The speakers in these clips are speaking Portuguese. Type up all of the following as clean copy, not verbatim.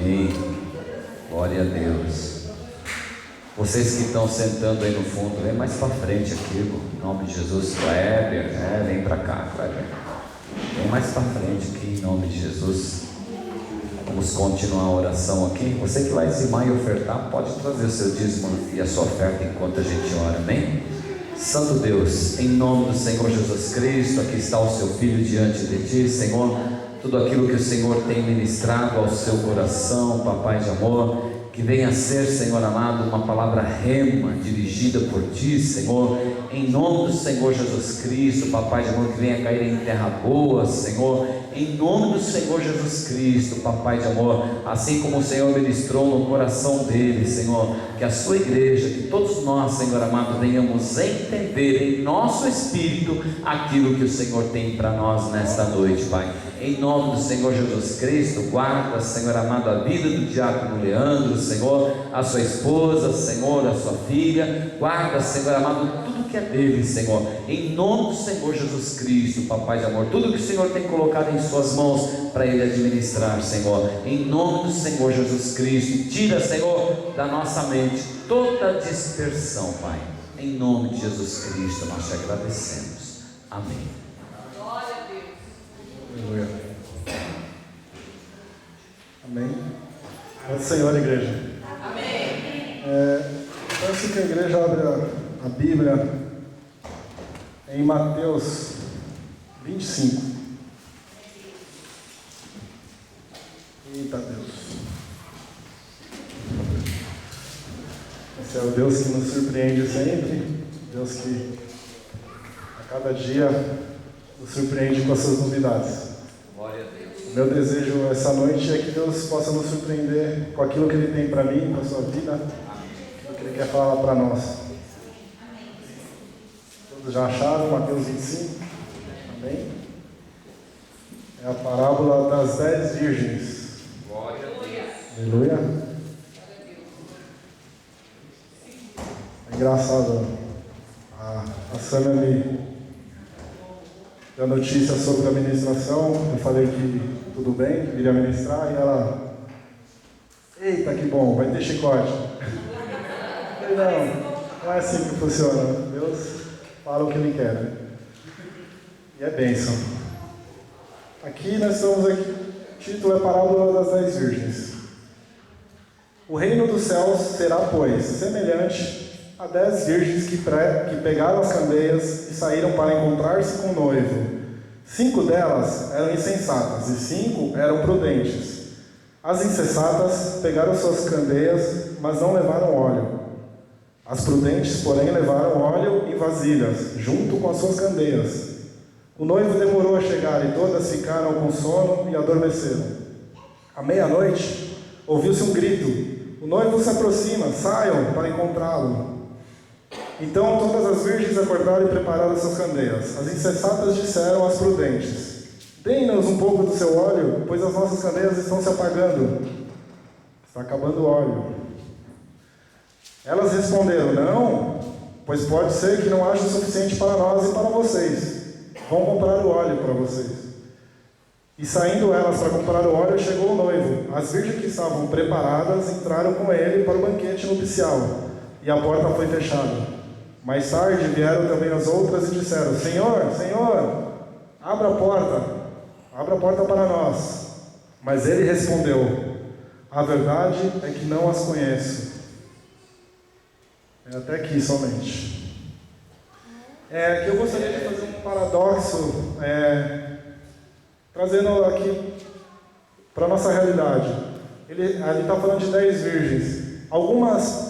Amém. Glória a Deus. Vocês que estão sentando aí no fundo, vem mais para frente aqui, em nome de Jesus. Kleber, vem para cá, Kleber. Vem mais para frente aqui, em nome de Jesus. Vamos continuar a oração aqui. Você que vai dizimar e ofertar, pode trazer o seu dízimo e a sua oferta enquanto a gente ora, amém? Santo Deus, em nome do Senhor Jesus Cristo, aqui está o seu Filho diante de ti, Senhor. Tudo aquilo que o Senhor tem ministrado ao seu coração, Papai de amor, que venha a ser, Senhor amado, uma palavra rema, dirigida por ti, Senhor, em nome do Senhor Jesus Cristo, Papai de amor, que venha cair em terra boa, Senhor, em nome do Senhor Jesus Cristo, Papai de amor, assim como o Senhor ministrou no coração dele, Senhor, que a sua igreja, que todos nós, Senhor amado, venhamos entender em nosso espírito aquilo que o Senhor tem para nós nesta noite, Pai. Em nome do Senhor Jesus Cristo, guarda, Senhor amado, a vida do diácono Leandro, Senhor, a sua esposa, Senhor, a sua filha, guarda, Senhor amado, tudo que é dele, Senhor, em nome do Senhor Jesus Cristo, Papai de amor, tudo que o Senhor tem colocado em suas mãos para ele administrar, Senhor, em nome do Senhor Jesus Cristo, tira, Senhor, da nossa mente toda dispersão, Pai, em nome de Jesus Cristo nós te agradecemos, amém. Aleluia. Amém. É Senhor, igreja. Amém. Peço que a igreja abra a Bíblia em Mateus 25. Eita Deus. Esse é o Deus que nos surpreende sempre. Deus que a cada dia nos surpreende com as suas novidades. Glória a Deus. O meu desejo essa noite é que Deus possa nos surpreender com aquilo que Ele tem para mim, para a sua vida, aquilo que Ele quer falar para nós. Todos já acharam Mateus 25? Amém? É a parábola das 10 virgens. Glória a Deus. Aleluia. É engraçado. A Sâmia me deu notícia sobre a ministração. Eu falei que tudo bem, que iria ministrar, e ela: eita, que bom, vai ter chicote. Eu falei: não é assim que funciona. Deus fala o que Ele quer, né? E é bênção. Aqui nós estamos aqui, o título é Parábola das 10 Virgens. O reino dos céus será, pois, semelhante a 10 virgens que pegaram as candeias e saíram para encontrar-se com o noivo. 5 delas eram insensatas e 5 eram prudentes. As insensatas pegaram suas candeias, mas não levaram óleo. As prudentes, porém, levaram óleo em vasilhas, junto com as suas candeias. O noivo demorou a chegar e todas ficaram com sono e adormeceram. À meia-noite, ouviu-se um grito: o noivo se aproxima, saiam para encontrá-lo. Então todas as virgens acordaram e prepararam suas candeias. As insensatas disseram às prudentes: deem-nos um pouco do seu óleo, pois as nossas candeias estão se apagando. Está acabando o óleo. Elas responderam: não, pois pode ser que não haja o suficiente para nós e para vocês. Vão comprar o óleo para vocês. E saindo elas para comprar o óleo, chegou o noivo. As virgens que estavam preparadas entraram com ele para o banquete nupcial, e a porta foi fechada. Mais tarde vieram também as outras e disseram: Senhor, Senhor, abra a porta para nós. Mas ele respondeu: a verdade é que não as conheço. É até aqui somente. Que eu gostaria de fazer um paradoxo, trazendo aqui para a nossa realidade. Ele está falando de 10 virgens. Algumas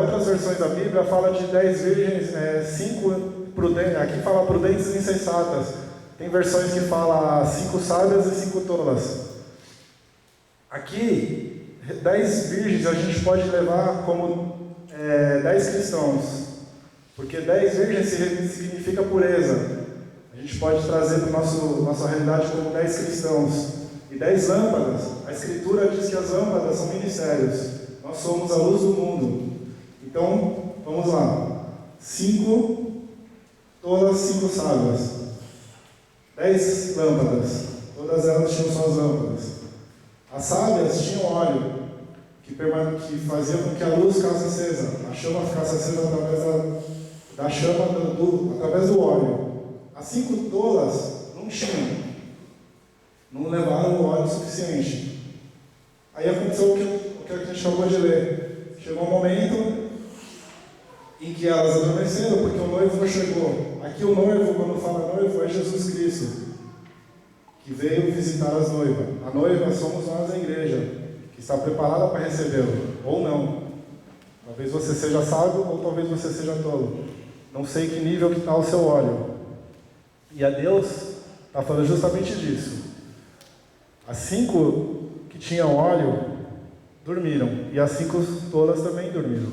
outras versões da Bíblia falam de 10 virgens, 5 prudentes. Aqui fala prudentes e insensatas. Tem versões que falam 5 sábias e 5 tolas. Aqui, 10 virgens a gente pode levar como 10 cristãos. Porque 10 virgens significa pureza. A gente pode trazer para a nossa realidade como 10 cristãos. E 10 lâmpadas. A Escritura diz que as lâmpadas são ministérios. Nós somos a luz do mundo. Então, vamos lá. 5 todas 5 sábias. 10 lâmpadas. Todas elas tinham suas lâmpadas. As sábias tinham óleo que fazia com que a luz ficasse acesa, a chama ficasse acesa através da chama, através do óleo. As 5 tolas não tinham, não levaram o óleo suficiente. Aí aconteceu o que a gente acabou de ler. Chegou um momento em que elas adormeceram porque o noivo não chegou. Aqui o noivo, quando fala noivo, é Jesus Cristo, que veio visitar as noivas. A noiva somos nós, a igreja, que está preparada para recebê-lo, ou não. Talvez você seja sábio, ou talvez você seja tolo. Não sei que nível que está o seu óleo. E a Deus está falando justamente disso. As 5 que tinham óleo dormiram, e as 5 tolas também dormiram.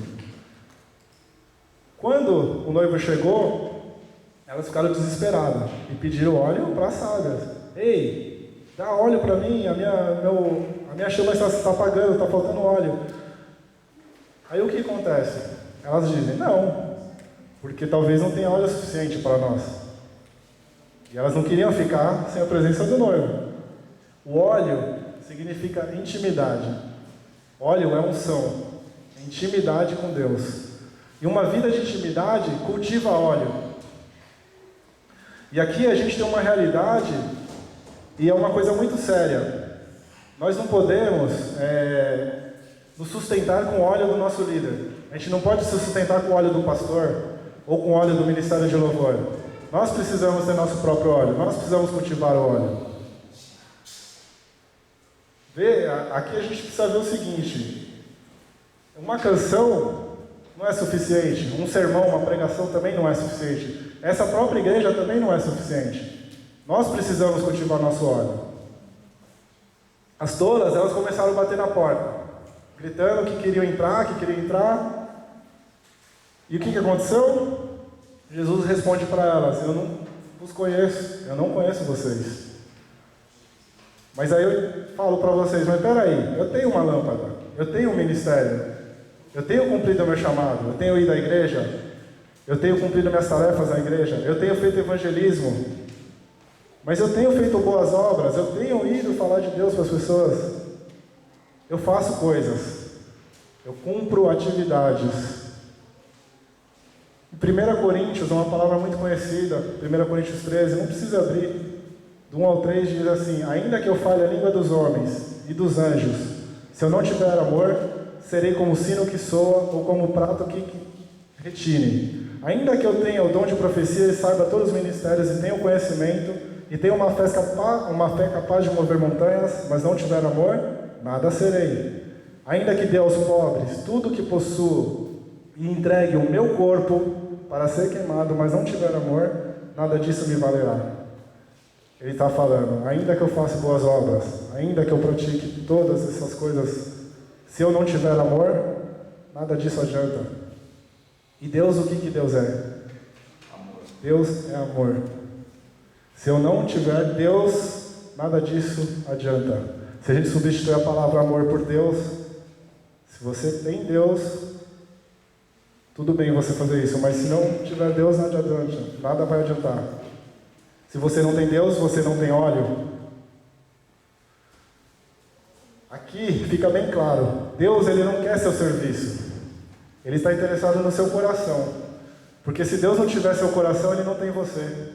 Quando o noivo chegou, elas ficaram desesperadas e pediram óleo para as sábias. Ei, dá óleo para mim, a minha chama está apagando, está faltando óleo. Aí o que acontece? Elas dizem, não, porque talvez não tenha óleo suficiente para nós. E elas não queriam ficar sem a presença do noivo. O óleo significa intimidade. Óleo é unção, é intimidade com Deus. E uma vida de intimidade cultiva óleo. E aqui a gente tem uma realidade, e é uma coisa muito séria. Nós não podemos nos sustentar com o óleo do nosso líder. A gente não pode se sustentar com o óleo do pastor, ou com o óleo do ministério de louvor. Nós precisamos ter nosso próprio óleo, nós precisamos cultivar o óleo. Aqui a gente precisa ver o seguinte: uma canção não é suficiente, um sermão, uma pregação também não é suficiente, essa própria igreja também não é suficiente. Nós precisamos cultivar nosso óleo. As tolas, elas começaram a bater na porta, gritando que queriam entrar. E o que aconteceu? Jesus responde para elas: eu não os conheço, eu não conheço vocês. Mas aí eu falo para vocês, mas peraí, eu tenho uma lâmpada, eu tenho um ministério, eu tenho cumprido o meu chamado, eu tenho ido à igreja, eu tenho cumprido minhas tarefas na igreja, eu tenho feito evangelismo, mas eu tenho feito boas obras, eu tenho ido falar de Deus para as pessoas, eu faço coisas, eu cumpro atividades. Em 1 Coríntios, uma palavra muito conhecida, 1 Coríntios 13, não precisa abrir, do 1 ao 3 diz assim: ainda que eu fale a língua dos homens e dos anjos, se eu não tiver amor, serei como o sino que soa ou como o prato que retine. Ainda que eu tenha o dom de profecia e saiba todos os ministérios e tenha o conhecimento e tenha uma fé capaz de mover montanhas, mas não tiver amor, nada serei. Ainda que dê aos pobres tudo o que possuo e entregue o meu corpo para ser queimado, mas não tiver amor, nada disso me valerá. Ele está falando, ainda que eu faça boas obras, ainda que eu pratique todas essas coisas, se eu não tiver amor, nada disso adianta. E Deus, o que Deus é? Amor. Deus é amor. Se eu não tiver Deus, nada disso adianta. Se a gente substituir a palavra amor por Deus, se você tem Deus, tudo bem você fazer isso, mas se não tiver Deus, nada adianta, nada vai adiantar. Se você não tem Deus, você não tem óleo. Aqui fica bem claro, Deus ele não quer seu serviço, Ele está interessado no seu coração, porque se Deus não tiver seu coração, Ele não tem você.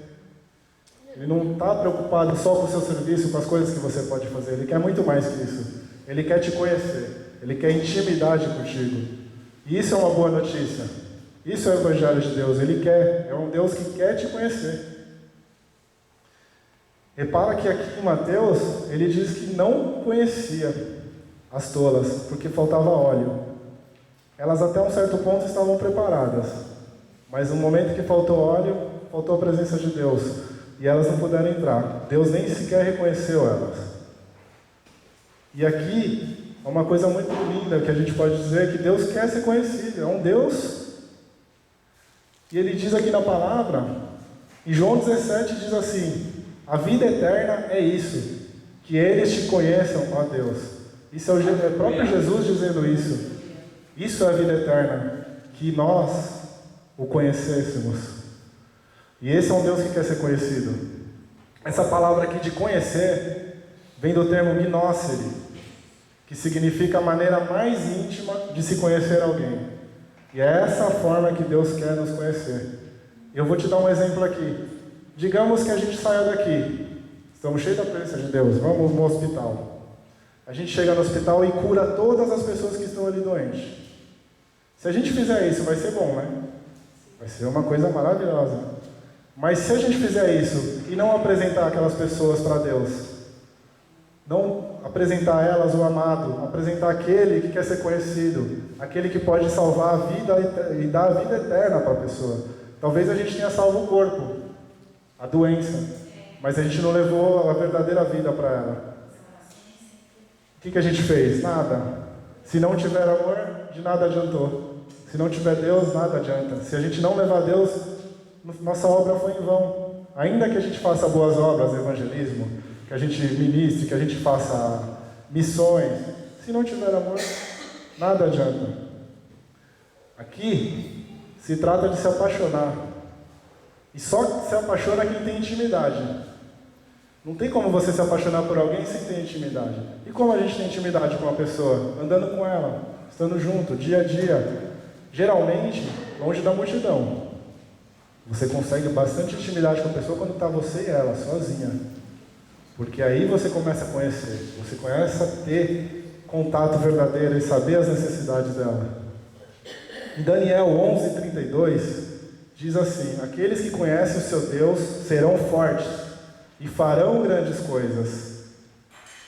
Ele não está preocupado só com o seu serviço, com as coisas que você pode fazer, Ele quer muito mais que isso. Ele quer te conhecer, Ele quer intimidade contigo. E isso é uma boa notícia. Isso é o Evangelho de Deus, é um Deus que quer te conhecer. Repara que aqui em Mateus, ele diz que não conhecia as tolas, porque faltava óleo. Elas até um certo ponto estavam preparadas, mas no momento que faltou óleo, faltou a presença de Deus, e elas não puderam entrar. Deus nem sequer reconheceu elas. E aqui, é uma coisa muito linda que a gente pode dizer, que Deus quer ser conhecido, é um Deus. E ele diz aqui na palavra, em João 17 diz assim: a vida eterna é isso, que eles te conheçam, ó Deus. Isso é o próprio Jesus dizendo isso. Isso é a vida eterna, que nós o conhecêssemos. E esse é um Deus que quer ser conhecido. Essa palavra aqui de conhecer vem do termo gnossere, que significa a maneira mais íntima de se conhecer alguém. E é essa a forma que Deus quer nos conhecer. Eu vou te dar um exemplo aqui. Digamos que a gente saia daqui, estamos cheios da presença de Deus, vamos no hospital. A gente chega no hospital e cura todas as pessoas que estão ali doentes. Se a gente fizer isso, vai ser bom, né? Vai ser uma coisa maravilhosa. Mas se a gente fizer isso e não apresentar aquelas pessoas para Deus, não apresentar a elas o amado, apresentar aquele que quer ser conhecido, aquele que pode salvar a vida e dar a vida eterna para a pessoa. Talvez a gente tenha salvo o corpo, a doença, mas a gente não levou a verdadeira vida para ela. O que a gente fez? Nada. Se não tiver amor, de nada adiantou. Se não tiver Deus, nada adianta. Se a gente não levar Deus, nossa obra foi em vão. Ainda que a gente faça boas obras, evangelismo, que a gente ministre, que a gente faça missões, se não tiver amor, nada adianta. Aqui se trata de se apaixonar. E só se apaixona quem tem intimidade. Não tem como você se apaixonar por alguém sem ter intimidade. E como a gente tem intimidade com uma pessoa? Andando com ela, estando junto, dia a dia. Geralmente, longe da multidão. Você consegue bastante intimidade com a pessoa quando está você e ela, sozinha. Porque aí você começa a conhecer. Você começa a ter contato verdadeiro e saber as necessidades dela. Em Daniel 11:32, diz assim: aqueles que conhecem o seu Deus serão fortes e farão grandes coisas.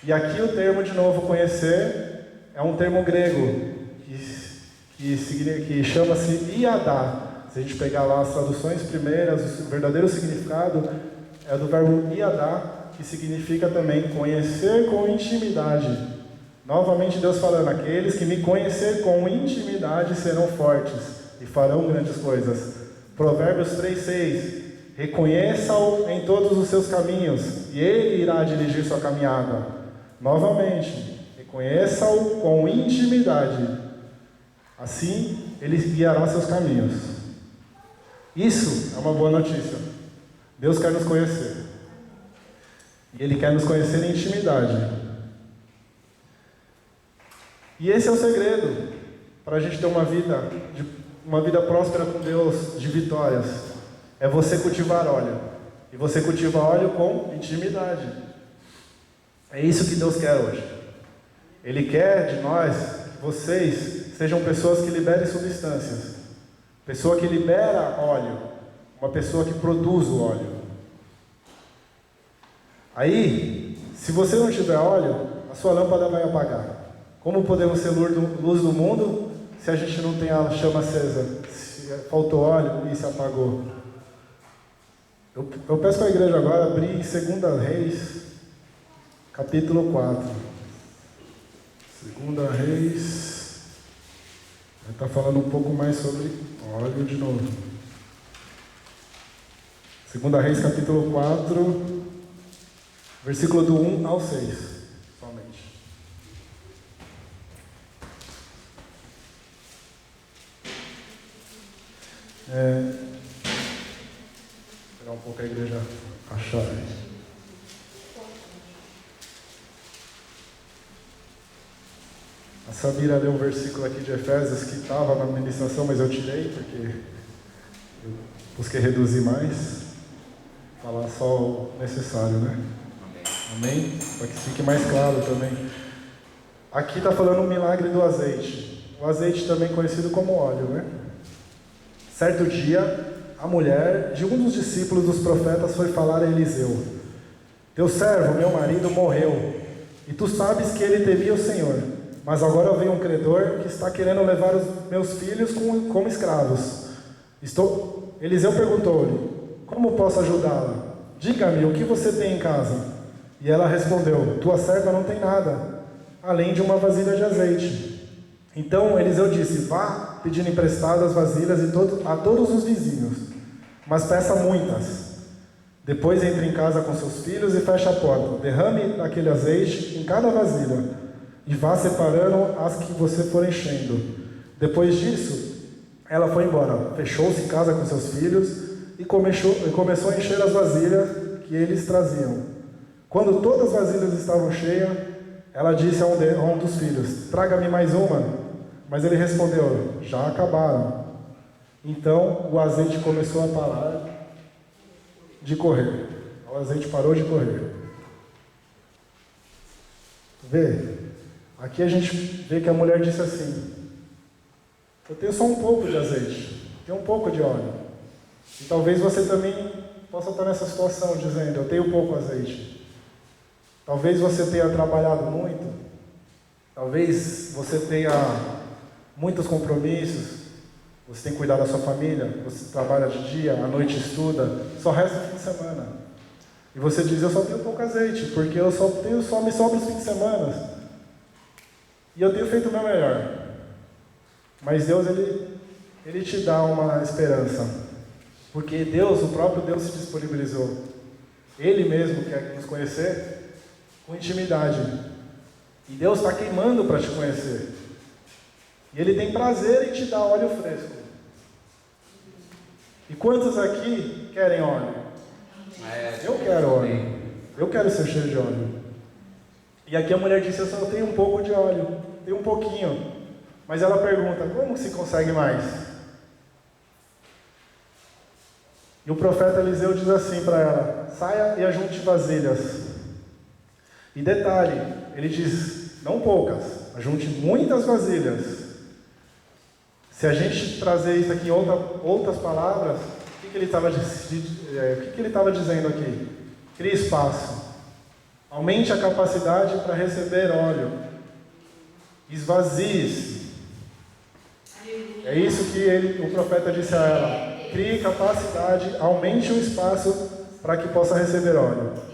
E aqui o termo, de novo, conhecer, é um termo grego, que chama-se iadá. Se a gente pegar lá as traduções primeiras, o verdadeiro significado é do verbo iadá, que significa também conhecer com intimidade. Novamente Deus falando, aqueles que me conhecer com intimidade serão fortes e farão grandes coisas. Provérbios 3:6, reconheça-o em todos os seus caminhos, e ele irá dirigir sua caminhada. Novamente, reconheça-o com intimidade, assim ele guiará seus caminhos. Isso é uma boa notícia. Deus quer nos conhecer. E Ele quer nos conhecer em intimidade. E esse é o segredo para a gente ter uma vida próspera com Deus, de vitórias. É você cultivar óleo. E você cultiva óleo com intimidade. É isso que Deus quer hoje. Ele quer de nós, que vocês sejam pessoas que liberem substâncias. Pessoa que libera óleo. Uma pessoa que produz o óleo. Aí, se você não tiver óleo, a sua lâmpada vai apagar. Como podemos ser luz do mundo se a gente não tem a chama acesa? Se faltou óleo e se apagou. Eu peço para a igreja agora abrir em 2 Reis, capítulo 4. 2 Reis, vai estar falando um pouco mais sobre óleo de novo. 2 Reis, capítulo 4, versículo do 1 ao 6, somente. Esperar um pouco a igreja achar isso. A Samira leu um versículo aqui de Efésios que estava na ministração, mas eu tirei porque eu busquei reduzir mais, falar só o necessário, né? Amém? Para que fique mais claro também. Aqui está falando o milagre do azeite. O azeite também conhecido como óleo, né? Certo dia, a mulher de um dos discípulos dos profetas foi falar a Eliseu: teu servo, meu marido, morreu, e tu sabes que ele temia o Senhor, mas agora vem um credor que está querendo levar os meus filhos como escravos. Eliseu perguntou-lhe: como posso ajudá-la? Diga-me, o que você tem em casa? E ela respondeu: tua serva não tem nada, além de uma vasilha de azeite. Então Eliseu disse: vá pedindo emprestado as vasilhas a todos os vizinhos, mas peça muitas. Depois entre em casa com seus filhos e feche a porta. Derrame aquele azeite em cada vasilha e vá separando as que você for enchendo. Depois disso, ela foi embora, fechou-se em casa com seus filhos e começou a encher as vasilhas que eles traziam. Quando todas as vasilhas estavam cheias, Ela disse a um dos filhos: traga-me mais uma. Mas ele respondeu: já acabaram. Então o azeite começou a parar de correr. O azeite parou de correr. Vê, aqui a gente vê que a mulher disse assim: eu tenho só um pouco de azeite, tenho um pouco de óleo. E talvez você também possa estar nessa situação, dizendo: eu tenho pouco azeite. Talvez você tenha trabalhado muito, talvez você tenha muitos compromissos, você tem que cuidar da sua família, você trabalha de dia, à noite estuda, só resta o fim de semana. E você diz: eu só tenho pouco azeite, porque só me sobra os fins de semana. E eu tenho feito o meu melhor. Mas Deus, Ele te dá uma esperança. Porque Deus, o próprio Deus se disponibilizou. Ele mesmo quer nos conhecer com intimidade. E Deus está queimando para te conhecer. E Ele tem prazer em te dar óleo fresco. E quantos aqui querem óleo? Eu quero óleo. Eu quero ser cheio de óleo. E aqui a mulher disse: eu só tenho um pouco de óleo. Tenho um pouquinho. Mas ela pergunta: como se consegue mais? E o profeta Eliseu diz assim para ela: saia e ajunte vasilhas. E detalhe, ele diz: não poucas, ajunte muitas vasilhas. Se a gente trazer isso aqui em outras palavras, o que ele estava dizendo aqui? Crie espaço. Aumente a capacidade para receber óleo. Esvazie-se. É isso que o profeta disse a ela: crie capacidade, aumente o espaço para que possa receber óleo.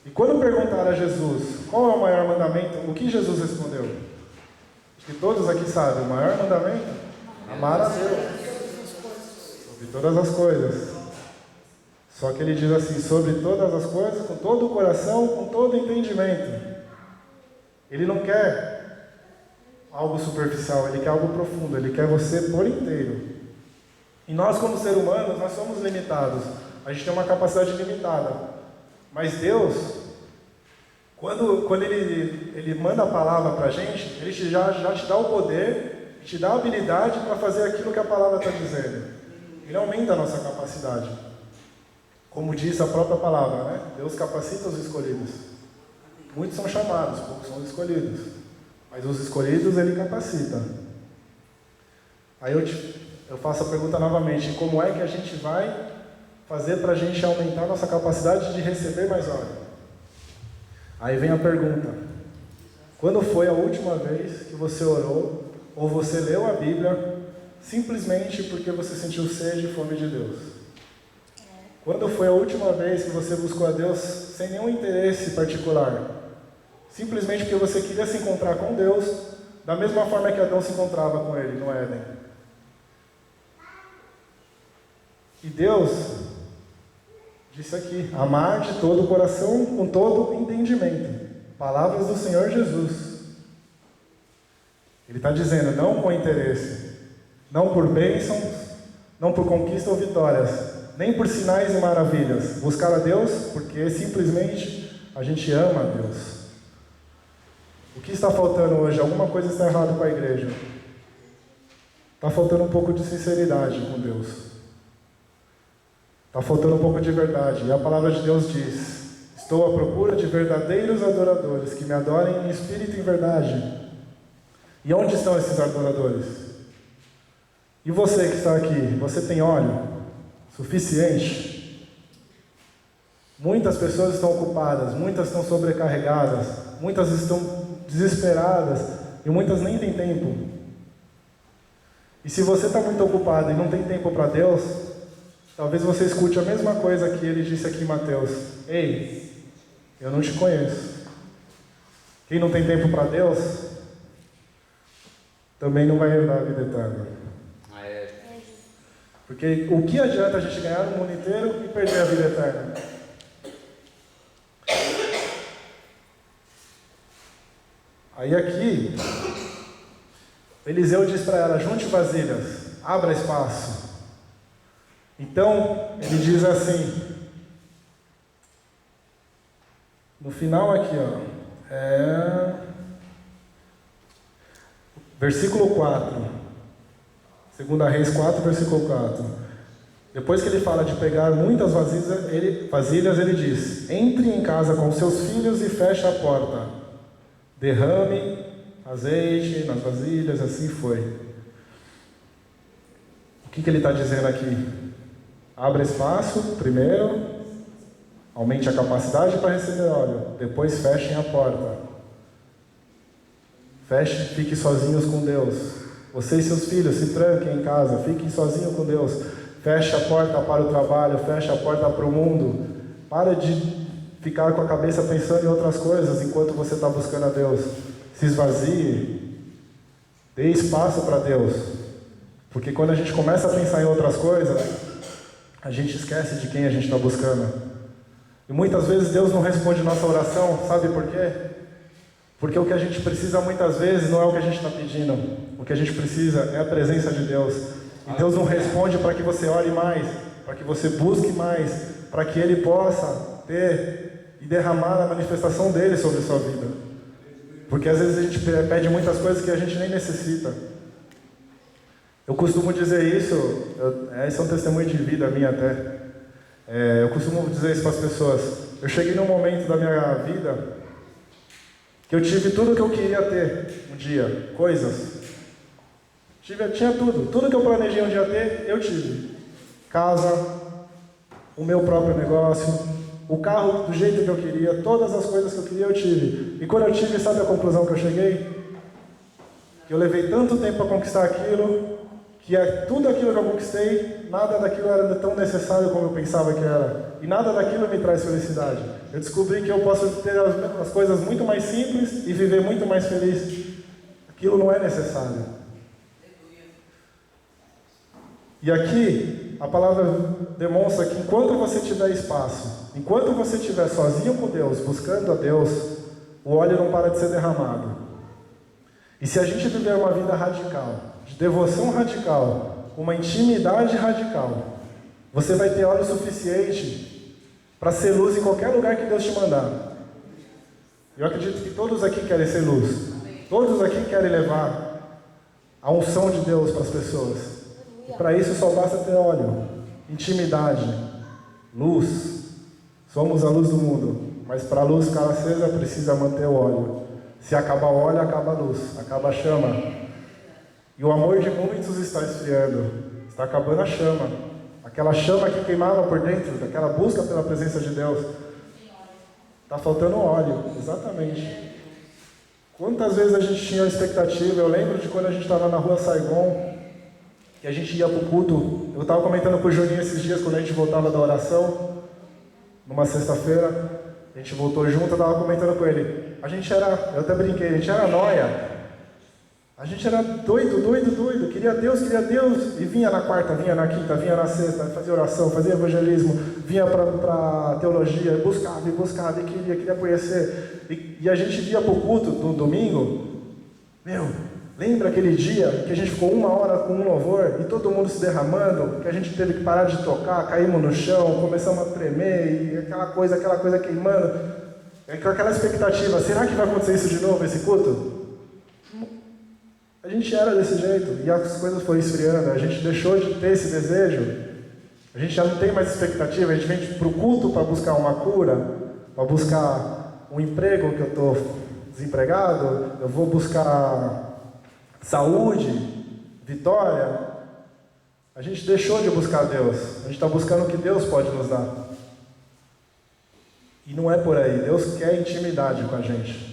E quando perguntaram a Jesus qual é o maior mandamento, o que Jesus respondeu? Acho que todos aqui sabem: o maior mandamento? Amar a Deus sobre todas as coisas. Só que ele diz assim: sobre todas as coisas, com todo o coração, com todo o entendimento. Ele não quer algo superficial, ele quer algo profundo, ele quer você por inteiro. E nós, como seres humanos, nós somos limitados. A gente tem uma capacidade limitada. Mas Deus, quando Ele manda a palavra para a gente, Ele já te dá o poder, te dá a habilidade para fazer aquilo que a palavra está dizendo. Ele aumenta a nossa capacidade. Como diz a própria palavra, né? Deus capacita os escolhidos. Muitos são chamados, poucos são escolhidos. Mas os escolhidos Ele capacita. Aí eu faço a pergunta novamente: como é que a gente vai fazer para a gente aumentar nossa capacidade de receber mais óleo? Aí vem a pergunta: quando foi a última vez que você orou ou você leu a Bíblia simplesmente porque você sentiu sede e fome de Deus? Quando foi a última vez que você buscou a Deus sem nenhum interesse particular? Simplesmente porque você queria se encontrar com Deus da mesma forma que Adão se encontrava com Ele no Éden. E Deus disse aqui: amar de todo o coração, com todo o entendimento. Palavras do Senhor Jesus. Ele está dizendo: não com interesse, não por bênçãos, não por conquista ou vitórias, nem por sinais e maravilhas. Buscar a Deus porque simplesmente a gente ama a Deus. O que está faltando hoje? Alguma coisa está errada com a igreja. Está faltando um pouco de sinceridade com Deus. Está faltando um pouco de verdade. E a palavra de Deus diz: estou à procura de verdadeiros adoradores, que me adorem em espírito e em verdade. E onde estão esses adoradores? E você que está aqui, você tem óleo suficiente? Muitas pessoas estão ocupadas, muitas estão sobrecarregadas, muitas estão desesperadas e muitas nem têm tempo. E se você está muito ocupado e não tem tempo para Deus, talvez você escute a mesma coisa que ele disse aqui em Mateus: ei, eu não te conheço. Quem não tem tempo para Deus também não vai herdar a vida eterna. Porque o que adianta a gente ganhar o mundo inteiro e perder a vida eterna? Aí aqui, Eliseu diz para ela: junte vasilhas, abra espaço. Então, ele diz assim, no final aqui, ó, Versículo 4. 2 Reis 4, versículo 4. Depois que ele fala de pegar muitas vasilhas, ele diz: entre em casa com seus filhos e feche a porta. Derrame azeite nas vasilhas, assim foi. O que ele está dizendo aqui? Abra espaço, primeiro, aumente a capacidade para receber óleo, depois fechem a porta. Feche, fique sozinhos com Deus. Você e seus filhos se tranquem em casa, fiquem sozinhos com Deus. Feche a porta para o trabalho, feche a porta para o mundo. Para de ficar com a cabeça pensando em outras coisas enquanto você está buscando a Deus. Se esvazie, dê espaço para Deus. Porque quando a gente começa a pensar em outras coisas, a gente esquece de quem a gente está buscando. E muitas vezes Deus não responde nossa oração, sabe por quê? Porque o que a gente precisa muitas vezes não é o que a gente está pedindo. O que a gente precisa é a presença de Deus. E Deus não responde para que você ore mais, para que você busque mais, para que Ele possa ter e derramar a manifestação dEle sobre a sua vida. Porque às vezes a gente pede muitas coisas que a gente nem necessita. Eu costumo dizer isso, esse é um testemunho de vida minha até. Eu costumo dizer isso para as pessoas. Eu cheguei num momento da minha vida que eu tive tudo o que eu queria ter um dia, coisas. Tinha tudo que eu planejei um dia ter, eu tive. Casa, o meu próprio negócio, o carro do jeito que eu queria, todas as coisas que eu queria eu tive. E quando eu tive, sabe a conclusão que eu cheguei? Que eu levei tanto tempo para conquistar aquilo, que tudo aquilo que eu conquistei, nada daquilo era tão necessário como eu pensava que era. E nada daquilo me traz felicidade. Eu descobri que eu posso ter as coisas muito mais simples e viver muito mais feliz. Aquilo não é necessário. E aqui, a palavra demonstra que enquanto você tiver espaço, enquanto você estiver sozinho com Deus, buscando a Deus, o óleo não para de ser derramado. E se a gente viver uma vida radical, de devoção radical, uma intimidade radical, você vai ter óleo suficiente para ser luz em qualquer lugar que Deus te mandar. Eu acredito que todos aqui querem ser luz. Todos aqui querem levar a unção de Deus para as pessoas. E para isso só basta ter óleo, intimidade, luz. Somos a luz do mundo, mas para a luz ficar acesa precisa manter o óleo. Se acabar o óleo, acaba a luz, acaba a chama. E o amor de muitos está esfriando, está acabando a chama. Aquela chama que queimava por dentro, daquela busca pela presença de Deus. Está faltando óleo, exatamente. Quantas vezes a gente tinha expectativa? Eu lembro de quando a gente estava na rua Saigon, que a gente ia para o culto. Eu estava comentando com o Juninho esses dias, quando a gente voltava da oração, numa sexta-feira, a gente voltou junto, eu estava comentando com ele. Eu até brinquei, a gente era nóia. A gente era doido, queria Deus, e vinha na quarta, vinha na quinta, vinha na sexta, fazia oração, fazia evangelismo, vinha para teologia, buscava, e queria conhecer. E a gente ia para o culto do domingo, lembra aquele dia que a gente ficou 1 hora com um louvor e todo mundo se derramando, que a gente teve que parar de tocar, caímos no chão, começamos a tremer, e aquela coisa queimando, com aquela expectativa, será que vai acontecer isso de novo, esse culto? A gente era desse jeito, e as coisas foram esfriando, a gente deixou de ter esse desejo, a gente já não tem mais expectativa, a gente vem para o culto para buscar uma cura, para buscar um emprego que eu estou desempregado, eu vou buscar saúde, vitória. A gente deixou de buscar Deus, a gente está buscando o que Deus pode nos dar. E não é por aí, Deus quer intimidade com a gente.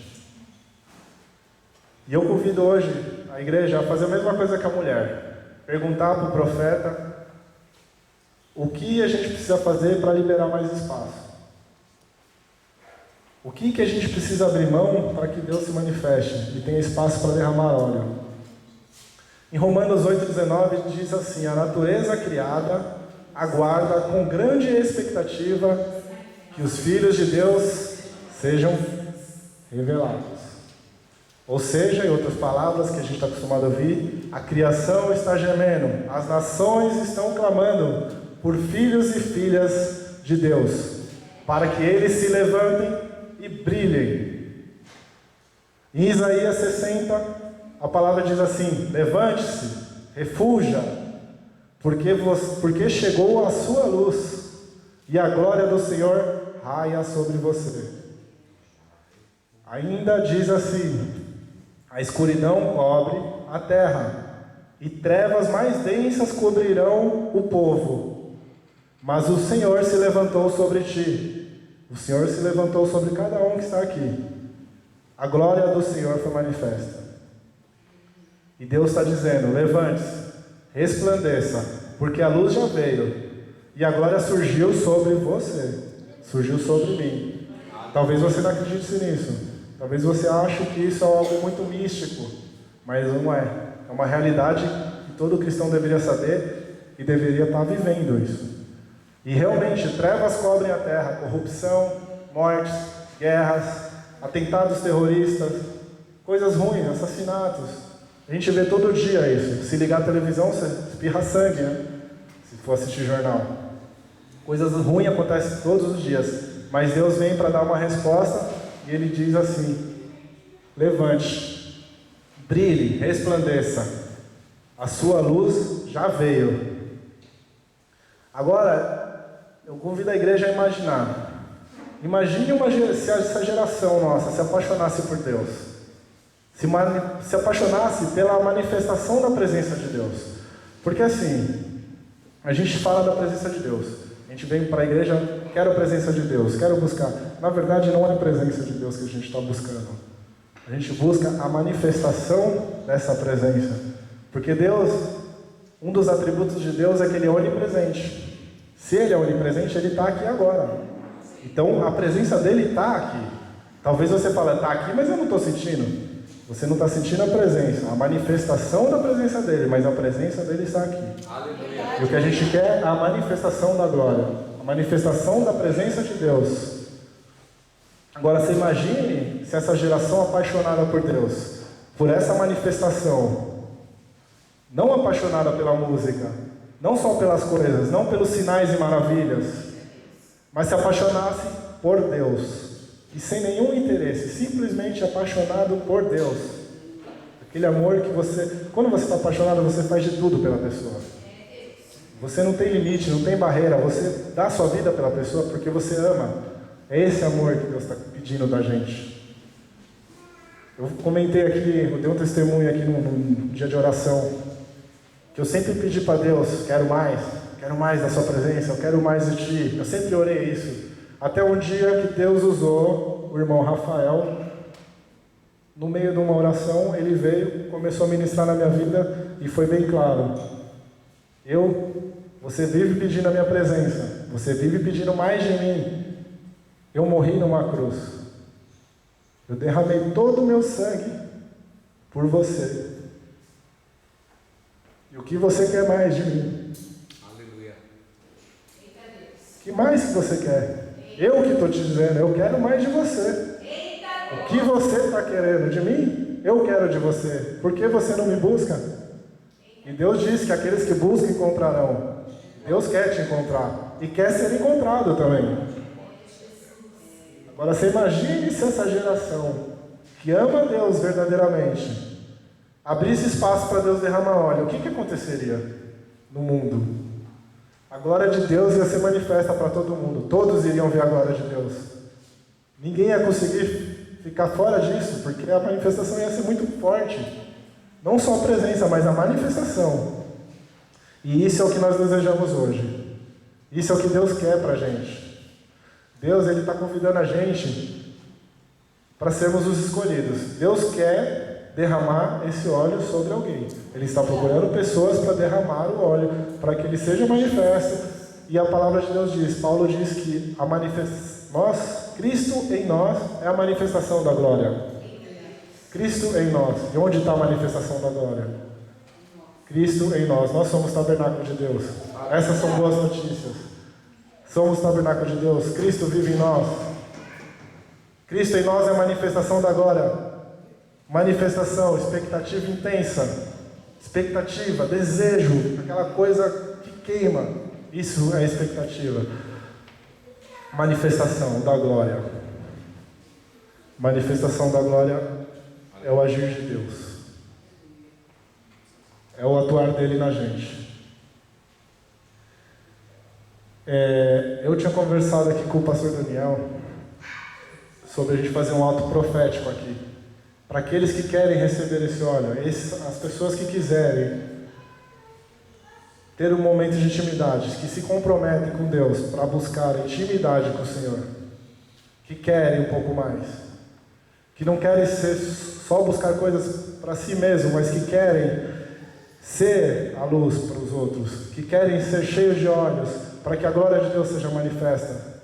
E eu convido hoje a igreja a fazer a mesma coisa que a mulher. Perguntar para o profeta o que a gente precisa fazer para liberar mais espaço. O que a gente precisa abrir mão para que Deus se manifeste e tenha espaço para derramar óleo. Em Romanos 8,19 diz assim: a natureza criada aguarda com grande expectativa que os filhos de Deus sejam revelados. Ou seja, em outras palavras que a gente está acostumado a ouvir, a criação está gemendo, as nações estão clamando por filhos e filhas de Deus, para que eles se levantem e brilhem. Em Isaías 60, a palavra diz assim: levante-se, refuja, porque chegou a sua luz, e a glória do Senhor raia sobre você. Ainda diz assim: a escuridão cobre a terra, e trevas mais densas cobrirão o povo. Mas o Senhor se levantou sobre ti. O Senhor se levantou sobre cada um que está aqui. A glória do Senhor foi manifesta. E Deus está dizendo: levante-se, resplandeça, porque a luz já veio, e a glória surgiu sobre você, surgiu sobre mim. Talvez você não acredite nisso. Talvez você ache que isso é algo muito místico, mas não é. É uma realidade que todo cristão deveria saber e deveria estar vivendo isso. E realmente, trevas cobrem a terra, corrupção, mortes, guerras, atentados terroristas, coisas ruins, assassinatos. A gente vê todo dia isso. Se ligar a televisão, você espirra sangue, né? Se for assistir jornal. Coisas ruins acontecem todos os dias, mas Deus vem para dar uma resposta e Ele diz assim: levante, brilhe, resplandeça, a sua luz já veio. Agora, eu convido a igreja a imaginar. Imagine se essa geração nossa se apaixonasse por Deus, se apaixonasse pela manifestação da presença de Deus. Porque assim, a gente fala da presença de Deus, a gente vem para a igreja, quero a presença de Deus, quero buscar. Na verdade, não é a presença de Deus que a gente está buscando. A gente busca a manifestação dessa presença. Porque Deus, um dos atributos de Deus é que Ele é onipresente. Se Ele é onipresente, Ele está aqui agora. Então, a presença dEle está aqui. Talvez você fale: está aqui, mas eu não estou sentindo. Você não está sentindo a presença, a manifestação da presença dEle, mas a presença dEle está aqui. Aleluia. E o que a gente quer é a manifestação da glória, a manifestação da presença de Deus. Agora, você imagine se essa geração apaixonada por Deus, por essa manifestação, não apaixonada pela música, não só pelas coisas, não pelos sinais e maravilhas, mas se apaixonasse por Deus, e sem nenhum interesse, simplesmente apaixonado por Deus. Aquele amor que você, quando você está apaixonado, você faz de tudo pela pessoa. Você não tem limite, não tem barreira, você dá a sua vida pela pessoa porque você ama. É esse amor que Deus está pedindo da gente. Eu comentei aqui, eu dei um testemunho aqui no dia de oração, que eu sempre pedi para Deus: quero mais da sua presença, eu quero mais de ti. Eu sempre orei isso. Até um dia que Deus usou o irmão Rafael, no meio de uma oração, ele veio, começou a ministrar na minha vida e foi bem claro: você vive pedindo a minha presença, você vive pedindo mais de mim. Eu morri numa cruz, eu derramei todo o meu sangue por você. E o que você quer mais de mim? Aleluia. O que mais que você quer? Eu que estou te dizendo, eu quero mais de você. O que você está querendo de mim, eu quero de você. Por que você não me busca? E Deus diz que aqueles que buscam encontrarão. Deus quer te encontrar e quer ser encontrado também. Agora você imagine se essa geração que ama Deus verdadeiramente abrisse espaço para Deus derramar óleo. O que aconteceria no mundo? A glória de Deus ia ser manifesta para todo mundo. Todos iriam ver a glória de Deus. Ninguém ia conseguir ficar fora disso, porque a manifestação ia ser muito forte. Não só a presença, mas a manifestação. E isso é o que nós desejamos hoje. Isso é o que Deus quer para a gente. Deus, Ele está convidando a gente para sermos os escolhidos. Deus quer derramar esse óleo sobre alguém. Ele está procurando pessoas para derramar o óleo, para que ele seja manifesto. E a palavra de Deus diz, Paulo diz que Cristo em nós é a manifestação da glória. Cristo em nós. E onde está a manifestação da glória? Cristo em nós. Nós somos tabernáculo de Deus. Essas são boas notícias. Somos tabernáculo de Deus. Cristo vive em nós. Cristo em nós é a manifestação da glória. Manifestação, expectativa intensa. Expectativa, desejo, aquela coisa que queima. Isso é expectativa. Manifestação da glória. Manifestação da glória é o agir de Deus. É o atuar dele na gente. Eu tinha conversado aqui com o pastor Daniel sobre a gente fazer um ato profético aqui. Para aqueles que querem receber esse óleo, as pessoas que quiserem ter um momento de intimidade, que se comprometem com Deus para buscar intimidade com o Senhor, que querem um pouco mais, que não querem só buscar coisas para si mesmo, mas que querem ser a luz para os outros, que querem ser cheios de olhos, para que a glória de Deus seja manifesta.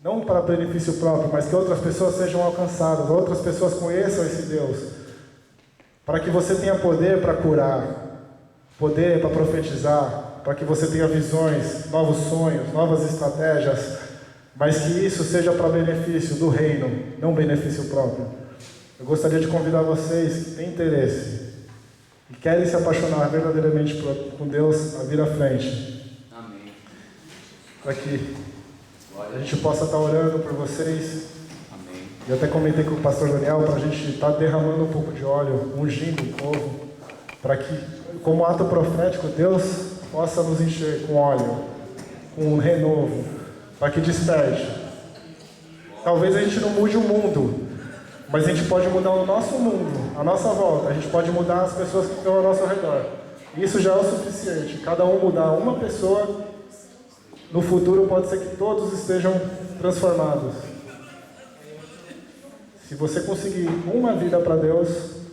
Não para benefício próprio, mas que outras pessoas sejam alcançadas, outras pessoas conheçam esse Deus. Para que você tenha poder para curar, poder para profetizar, para que você tenha visões, novos sonhos, novas estratégias, mas que isso seja para benefício do reino, não benefício próprio. Eu gostaria de convidar vocês que têm interesse e querem se apaixonar verdadeiramente com Deus a vir à frente. Amém. Para que a gente possa estar orando por vocês. Amém. E até comentei com o pastor Daniel para a gente estar derramando um pouco de óleo, ungindo o povo, para que, como ato profético, Deus possa nos encher com óleo, com um renovo, para que desperte. Talvez a gente não mude o mundo, mas a gente pode mudar o nosso mundo, a nossa volta. A gente pode mudar as pessoas que estão ao nosso redor. Isso já é o suficiente. Cada um mudar uma pessoa, no futuro pode ser que todos estejam transformados. Se você conseguir uma vida para Deus,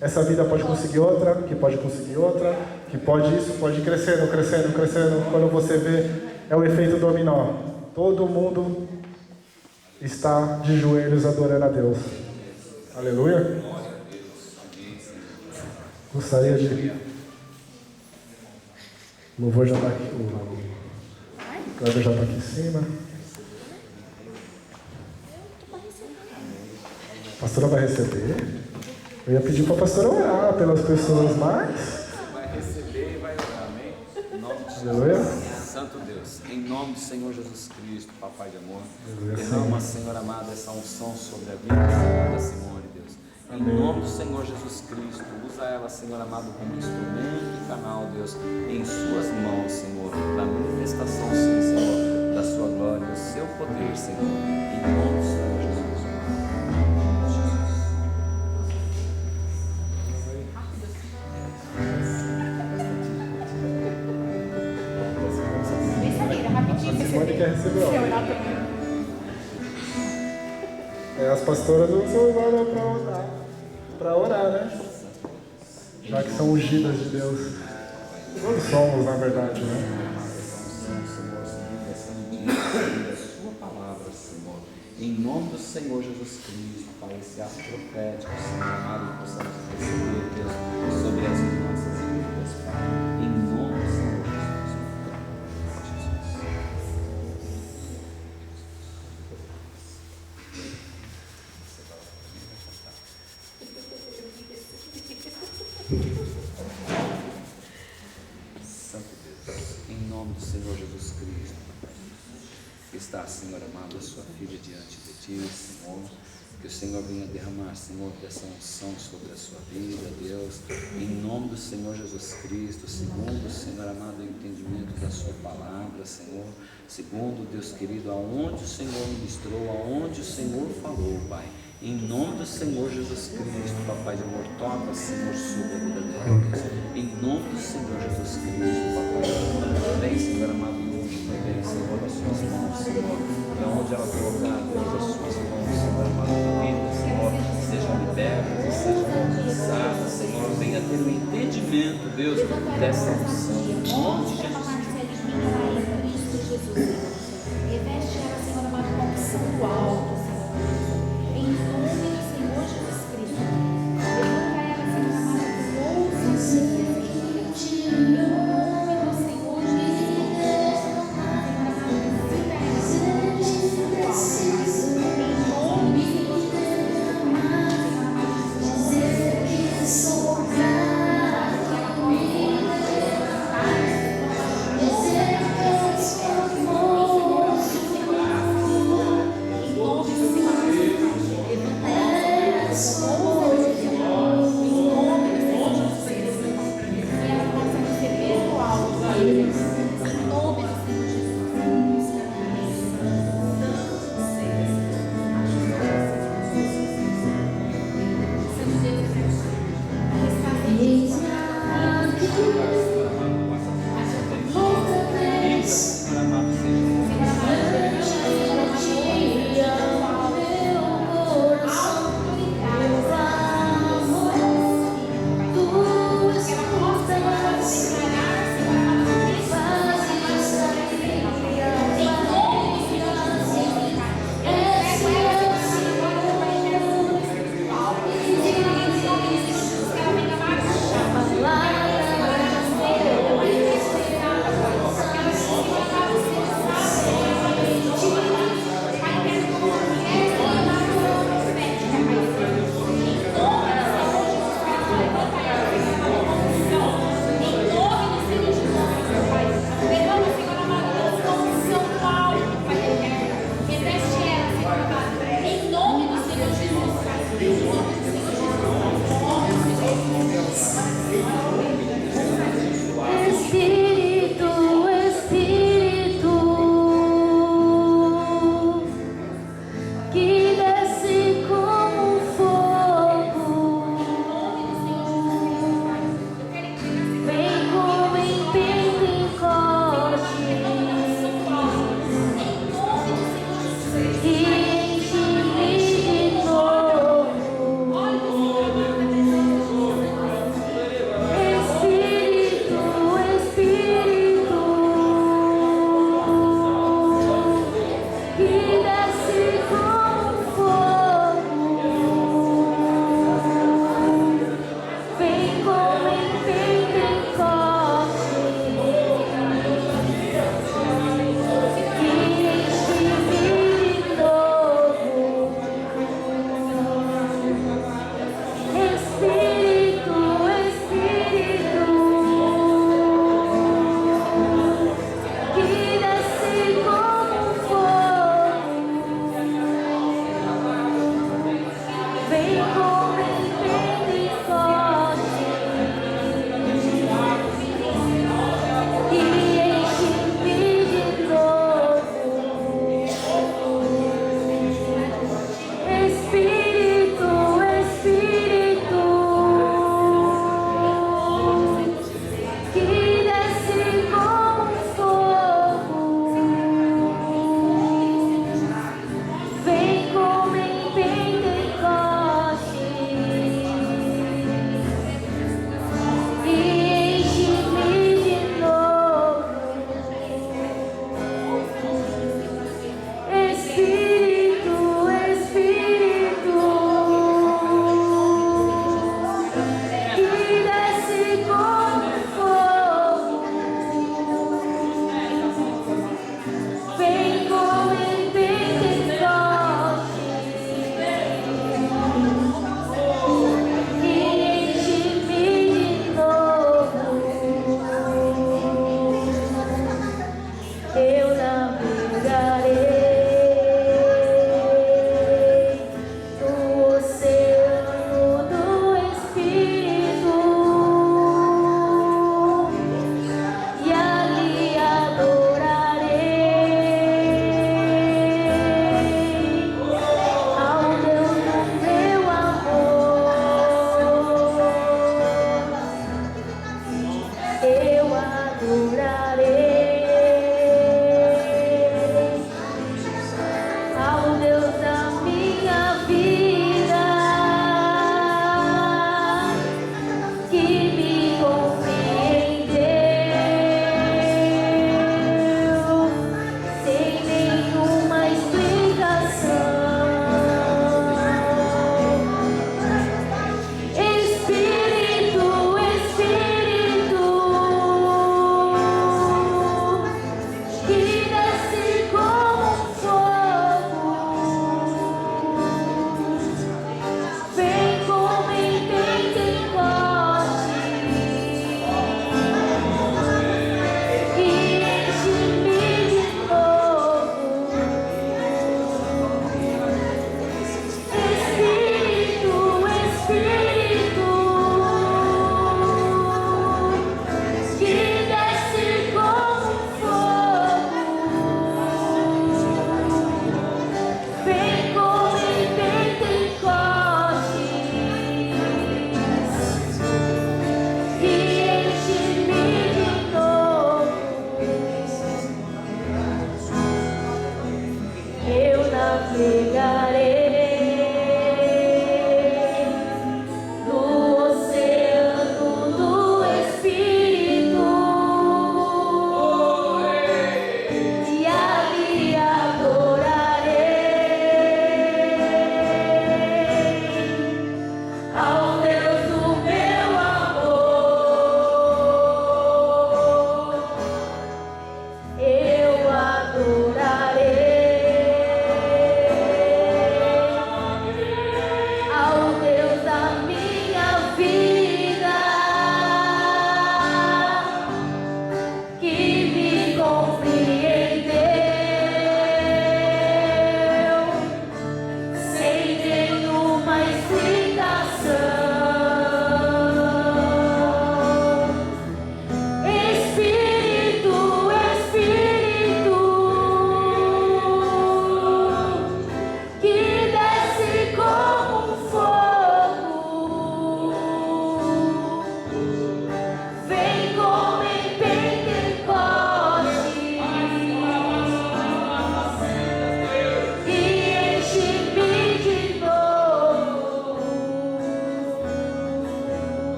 essa vida pode conseguir outra, que pode conseguir outra, que pode isso, pode ir crescendo, crescendo, crescendo. Quando você vê, é o efeito dominó. Todo mundo está de joelhos adorando a Deus. Aleluia. Gostaria de... O louvor já está aqui. O Cleber já está aqui em cima. A pastora vai receber. Eu ia pedir para a pastora orar pelas pessoas, mas... Vai receber e vai orar, amém? Em nome de Jesus. Aleluia. Santo Deus, em nome do Senhor Jesus Cristo, Papai de amor, Aleluia, derrama, Senhor amado, essa unção sobre a vida da Simone, Deus. Em nome do Senhor Jesus Cristo, usa ela, Senhor amado, como instrumento e canal, Deus, em suas mãos, Senhor, para a manifestação, sim, Senhor, da sua glória, do seu poder, Senhor, em nome do Senhor Jesus. Quer receber óleo. As pastoras usam o óleo para orar, né? Já que são ungidas de Deus. Todos somos, na verdade, né? Sua palavra, Senhor, em nome do Senhor Jesus Cristo, para esse ato profético, Senhor amado, que possamos receber, Deus, sobre as nossas vidas, Pai, em nome do Senhor Jesus. Santo Deus, em nome do Senhor Jesus Cristo, está, Senhor amado, a sua filha diante de ti, Senhor, que o Senhor venha derramar, Senhor, dessa unção sobre a sua vida, Deus, em nome do Senhor Jesus Cristo, segundo, Senhor amado, o entendimento da sua palavra, Senhor, segundo, Deus querido, aonde o Senhor ministrou, aonde o Senhor falou, Pai, em nome do Senhor Jesus Cristo, Papai de amor, toca, Senhor, sobre a vida dela, Deus. Em nome do Senhor Jesus Cristo, Papai de amor, vem, Senhor amado, hoje também, Senhor, as suas mãos, Senhor, para onde ela colocar, Deus, as suas mãos, Senhor amado, vida, Senhor, sejam libertas e sejam alcançadas, Senhor, venha ter um entendimento, Deus, dessa unção, em nome de Jesus Cristo. Reveste ela, Senhor amado, com a unção do alto, em nome do Senhor Jesus Cristo. Levanta ela, Senhor amado, com ousadia, em nome do Senhor Jesus Cristo. Senhor amado, visita ela com unção do alto, em nome do Senhor Jesus Cristo. Senhor amado, dizer que sou grata, que ela possa levantar, Senhor amado,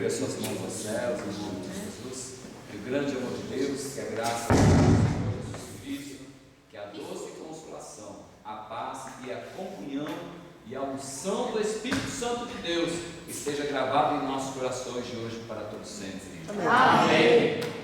as suas mãos aos céus, em nome de Jesus. Que o grande amor de Deus, que a graça do Senhor Jesus Cristo, que a doce consolação, a paz e a comunhão e a unção do Espírito Santo de Deus esteja gravado em nossos corações de hoje para todos sempre. Amém.